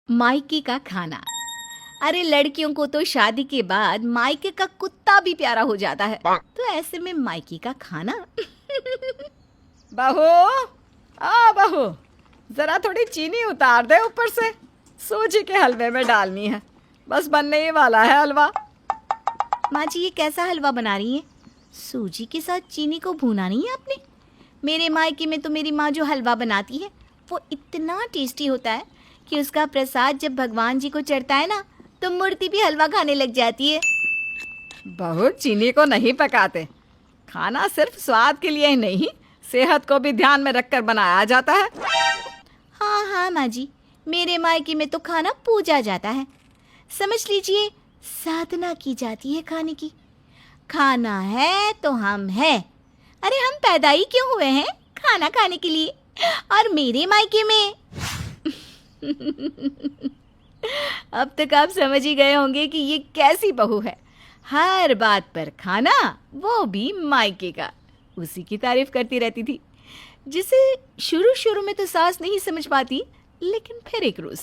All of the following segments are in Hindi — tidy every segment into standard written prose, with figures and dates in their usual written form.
मायके का खाना। अरे लड़कियों को तो शादी के बाद मायके का कुत्ता भी प्यारा हो जाता है, तो ऐसे में मायके का खाना। बहू, बहू, जरा थोड़ी चीनी उतार दे ऊपर से। सूजी के हलवे में डालनी है, बस बनने ही वाला है हलवा। माँ जी, ये कैसा हलवा बना रही हैं? सूजी के साथ चीनी को भूना नहीं है आपने? मेरे मायके में तो मेरी माँ जो हलवा बनाती है वो इतना टेस्टी होता है कि उसका प्रसाद जब भगवान जी को चढ़ता है ना, तो मूर्ति भी हलवा खाने लग जाती है। बहू, चीनी को नहीं पकाते। खाना सिर्फ स्वाद के लिए ही नहीं, सेहत को भी ध्यान में रखकर बनाया जाता है। हाँ हाँ माँ जी, मेरे मायके में तो खाना पूजा जाता है। समझ लीजिए, साधना की जाती है खाने की। खाना है तो हम हैं। अरे हम पैदा ही क्यों हुए हैं? खाना खाने के लिए। और मेरे मायके में अब तक आप समझ ही गए होंगे कि ये कैसी बहू है। हर बात पर खाना, वो भी मायके का। उसी की तारीफ करती रहती थी, जिसे शुरू शुरू में तो सास नहीं समझ पाती, लेकिन फिर एक रोज,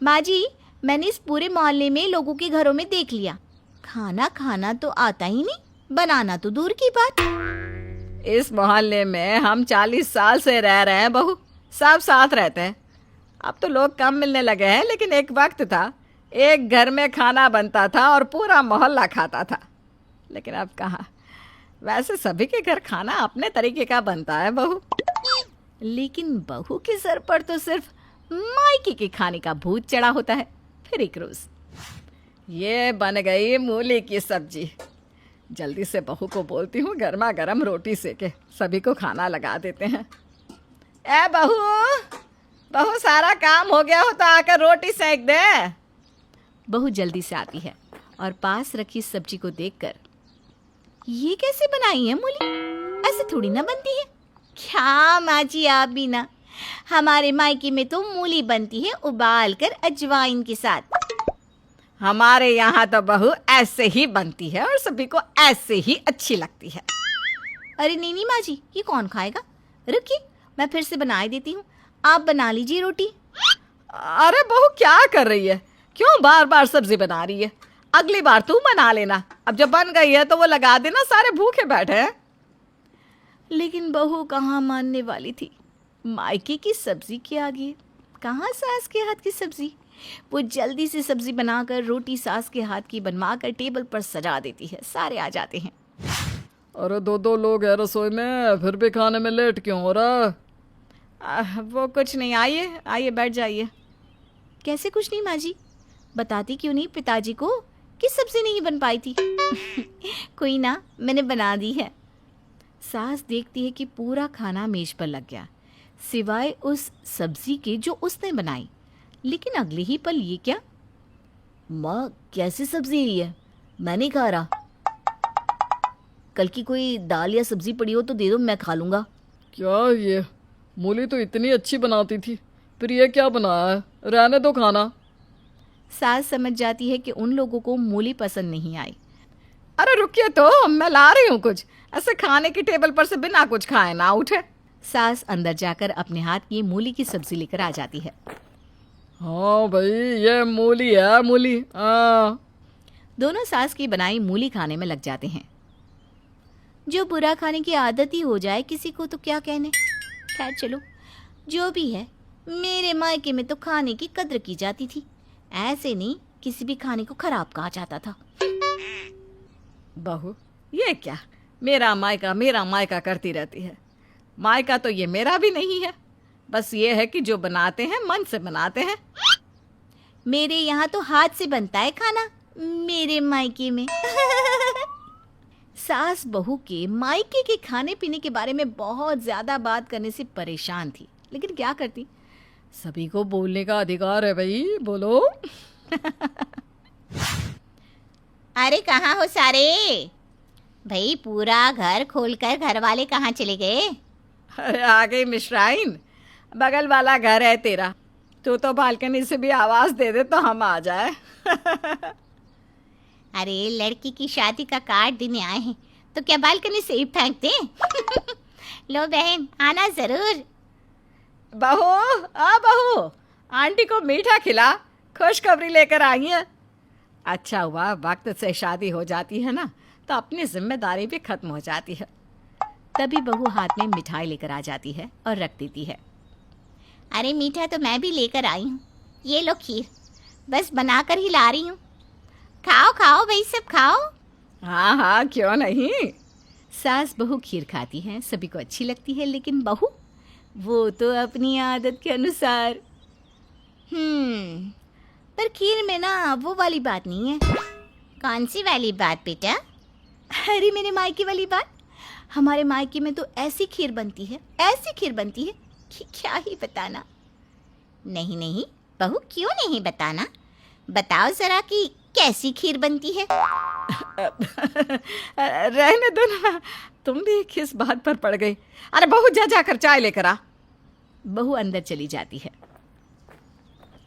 माँ जी, मैंने इस पूरे मोहल्ले में लोगों के घरों में देख लिया, खाना खाना तो आता ही नहीं, बनाना तो दूर की बात। इस मोहल्ले में हम 40 साल से रह रहे हैं बहू, सब साथ रहते हैं। अब तो लोग कम मिलने लगे हैं, लेकिन एक वक्त था, एक घर में खाना बनता था और पूरा मोहल्ला खाता था। लेकिन अब कहाँ, वैसे सभी के घर खाना अपने तरीके का बनता है बहू। लेकिन बहू के सर पर तो सिर्फ मायके के खाने का भूत चढ़ा होता है। फिर एक रोज, ये बन गई मूली की सब्जी। जल्दी से बहू को बोलती हूँ, गर्मा गर्म रोटी सेके सभी को खाना लगा देते हैं। ए बहू, बहू, सारा काम हो गया हो तो आकर रोटी सेक दे। बहू जल्दी से आती है और पास रखी सब्जी को देखकर, ये कैसे बनाई है मूली? ऐसे थोड़ी ना बनती है। क्या माँ जी, आप भी ना। हमारे मायके में तो मूली बनती है उबाल कर अजवाइन के साथ। हमारे यहाँ तो बहू ऐसे ही बनती है और सभी को ऐसे ही अच्छी लगती है। अरे नहीं नहीं माँ जी, ये कौन खाएगा? रुकिए, मैं फिर से बना देती हूँ, आप बना लीजिए रोटी। अरे बहू, क्या कर रही है? क्यों बार बार सब्जी बना रही है? अगली बार तू बना लेना। अब जब बन गई है तो वो लगा देना, सारे भूखे बैठे हैं। लेकिन बहू कहाँ मानने वाली थी। मायके की सब्जी के आगे कहाँ सास के हाथ की सब्जी। वो जल्दी से सब्जी बनाकर रोटी सास के हाथ की बनवाकर टेबल पर सजा देती है। सारे आ जाते हैं। अरे दो लोग हैं रसोई में, फिर भी खाने में लेट क्यों हो रहा? वो कुछ नहीं, आइए आइए बैठ जाइए। कैसे कुछ नहीं माँ जी? बताती क्यों नहीं पिताजी को कि सब्जी नहीं बन पाई थी? कोई ना, मैंने बना दी है। सास देखती है कि पूरा खाना मेज पर लग गया, सिवाय उस सब्जी के जो उसने बनाई। लेकिन अगले ही पल ये क्या? माँ, कैसी सब्जी है? मैं नहीं खा रहा। कल की कोई दाल या सब्जी पड़ी हो तो दे दो, मैं खा लूंगा। क्या ये? मूली तो इतनी अच्छी बनाती थी, फिर ये क्या बनाया है? रहने दो खाना। सास समझ जाती है कि उन लोगों को मूली पसंद नहीं आई। अरे रुकिए तो, मैं ला रही हूँ कुछ। ऐसे खाने की टेबल पर से बिना कुछ खाए ना उठे। सास अंदर जाकर अपने हाथ की मूली की सब्जी लेकर आ जाती है। हाँ भाई, ये मूली है, मूली। दोनों सास की बनाई मूली खाने में लग जाते हैं। जो बुरा खाने की आदत ही हो जाए किसी को तो क्या कहने। खैर चलो, जो भी है, मेरे मायके में तो खाने की कद्र की जाती थी। ऐसे नहीं किसी भी खाने को खराब कहा जाता था। बहू, ये क्या मेरा मायका करती रहती है? मायका तो ये मेरा भी नहीं है। बस ये है कि जो बनाते हैं मन से बनाते हैं। मेरे यहाँ तो हाथ से बनता है खाना, मेरे मायके में। सास बहू के मायके के खाने पीने के बारे में बहुत ज्यादा बात करने से परेशान थी, लेकिन क्या करती, सभी को बोलने का अधिकार है भाई, बोलो। अरे कहाँ हो सारे? भाई पूरा घर खोलकर घर वाले कहाँ चले गए? अरे आ गई मिश्राइन, बगल वाला घर है तेरा। तू तो बालकनी से भी आवाज दे दे तो हम आ जाए। अरे लड़की की शादी का कार्ड देने आए हैं तो क्या बालकनी से ही फेंक दें? लो बहन, आना जरूर। बहू, बहू, आंटी को मीठा खिला, खुशखबरी लेकर आई है। अच्छा हुआ वक्त से शादी हो जाती है ना, तो अपनी जिम्मेदारी भी खत्म हो जाती है। तभी बहू हाथ में मिठाई लेकर आ जाती है और रख देती है। अरे मीठा तो मैं भी लेकर आई हूँ, ये लो खीर, बस बनाकर ही ला रही हूँ। खाओ खाओ भाई, सब खाओ। हाँ हाँ, क्यों नहीं। सास बहू खीर खाती हैं, सभी को अच्छी लगती है, लेकिन बहू वो तो अपनी आदत के अनुसार। पर खीर में ना वो वाली बात नहीं है। कौन सी वाली बात बेटा? अरे मेरे मायके वाली बात। हमारे मायके में तो ऐसी खीर बनती है, ऐसी खीर बनती है कि क्या ही बताना। नहीं नहीं बहू, क्यों नहीं बताना, बताओ जरा कि कैसी खीर बनती है। रहने दो ना, तुम भी किस बात पर पड़ गई। अरे बहू, जा जाकर चाय लेकर आ। बहू अंदर चली जाती है।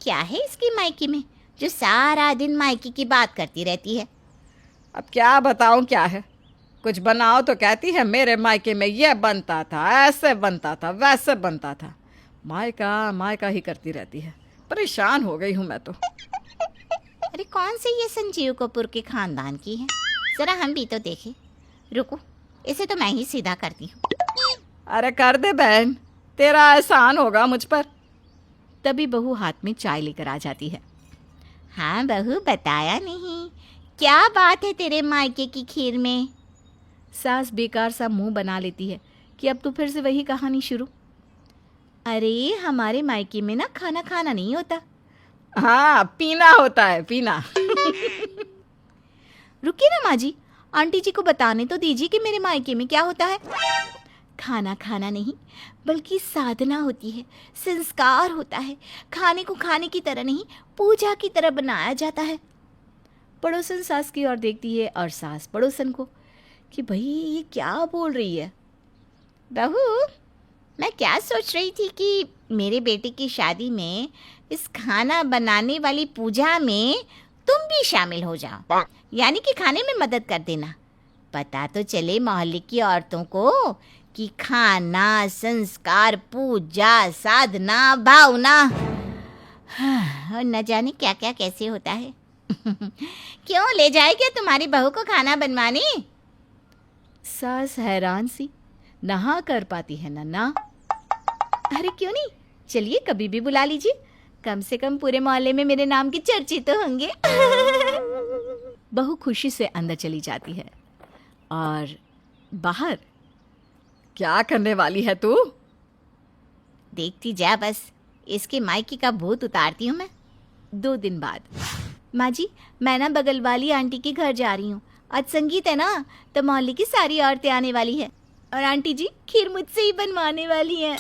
क्या है इसके मायके में जो सारा दिन मायके की बात करती रहती है? अब क्या बताऊं क्या है, कुछ बनाओ तो कहती है मेरे मायके में ये बनता था, ऐसे बनता था, वैसे बनता था। मायका मायका ही करती रहती है, परेशान हो गई हूं मैं तो। अरे कौन से ये संजीव कपूर के खानदान की है, जरा हम भी तो देखें। रुको, इसे तो मैं ही सीधा करती हूँ। अरे कर दे बहन, तेरा एहसान होगा मुझ पर। तभी बहू हाथ में चाय लेकर आ जाती है। हाँ बहू, बताया नहीं, क्या बात है तेरे मायके की खीर में? सास बेकार सा मुंह बना लेती है कि अब तो फिर से वही कहानी शुरू। अरे हमारे मायके में ना खाना खाना नहीं होता। हाँ, पीना होता है, पीना। रुकिए ना माँ जी, आंटी जी को बताने तो दीजिए कि मेरे मायके में क्या होता है। खाना खाना नहीं, बल्कि साधना होती है, संस्कार होता है। खाने को खाने की तरह नहीं, पूजा की तरह बनाया जाता है। पड़ोसन सास की ओर देखती है और सास पड़ोसन को कि भाई ये क्या बोल रही है। बहू, मैं क्या सोच रही थी कि मेरे बेटे की शादी में इस खाना बनाने वाली पूजा में तुम भी शामिल हो जाओ, यानी कि खाने में मदद कर देना। पता तो चले मोहल्ले की औरतों को कि खाना, संस्कार, पूजा, साधना, भावना और न जाने क्या क्या कैसे होता है। क्यों ले जाए क्या तुम्हारी बहू को खाना बनवाने? सास हैरान सी, नहा कर पाती है ना। अरे क्यों नहीं, चलिए कभी भी बुला लीजिए, कम से कम पूरे मोहल्ले में मेरे नाम की चर्चित तो होंगे। बहू खुशी से अंदर चली जाती है और बाहर। क्या करने वाली है तू? देखती जा, बस इसके मायके का भूत उतारती हूँ मैं। 2 दिन बाद। माँ जी, मैं ना बगल वाली आंटी के घर जा रही हूँ, आज संगीत है ना, तो मोहल्ले की सारी औरतें आने वाली है और आंटी जी खीर मुझसे ही बनवाने वाली हैं।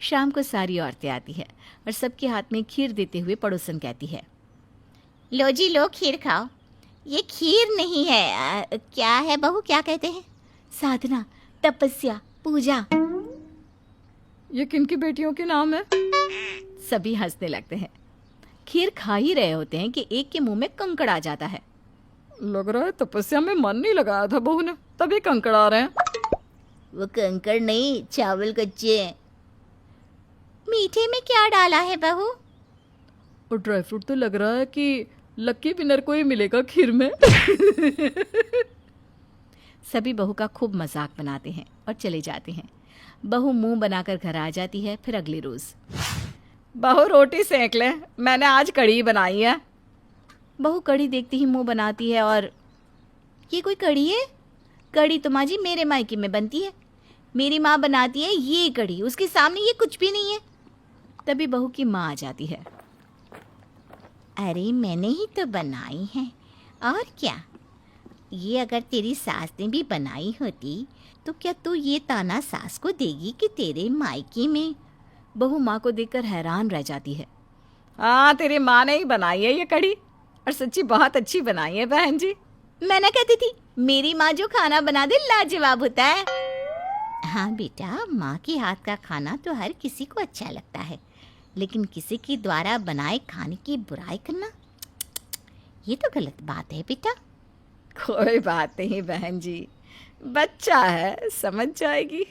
शाम को सारी औरतें आती है और सबके हाथ में खीर देते हुए पड़ोसन कहती है, लो जी लो, खीर खाओ। ये खीर नहीं है, क्या है बहू, क्या कहते हैं? साधना, तपस्या, पूजा। ये किनकी बेटियों के नाम है? सभी हंसने लगते हैं। खीर खा ही रहे होते हैं कि एक के मुंह में कंकड़ आ जाता है। लग रहा है तपस्या में मन नहीं लगाया था बहू ने, तभी कंकड़ आ रहे हैं। वो कंकड़ नहीं, चावल कच्चे हैं। मीठे में क्या डाला है बहू? और ड्राई फ्रूट तो लग रहा है कि लक्की विनर को ही मिलेगा खीर में। सभी बहू का खूब मजाक बनाते हैं और चले जाते हैं। बहू मुंह बनाकर घर आ जाती है। फिर अगले रोज, बहू रोटी सेक ले, मैंने आज कढ़ी बनाई है। बहू कढ़ी देखती ही मुंह बनाती है और ये कोई कढ़ी है? कढ़ी तो माँ जी मेरे मायके में बनती है, मेरी माँ बनाती है ये कढ़ी, उसके सामने ये कुछ भी नहीं है। तभी बहू की माँ आ जाती है। अरे मैंने ही तो बनाई है, और क्या? ये अगर तेरी सास ने भी बनाई होती तो क्या तू ये ताना सास को देगी कि तेरे मायके में? बहू माँ को देखकर हैरान रह जाती है। हाँ, तेरी माँ ने ही बनाई है ये कढ़ी, और सच्ची बहुत अच्छी बनाई है बहन जी। मैं ना कहती थी मेरी माँ जो खाना बना दे लाजवाब होता है। हाँ बेटा, माँ के हाथ का खाना तो हर किसी को अच्छा लगता है, लेकिन किसी के द्वारा बनाए खाने की बुराई करना, ये तो गलत बात है बेटा। कोई बात नहीं बहन जी, बच्चा है, समझ जाएगी।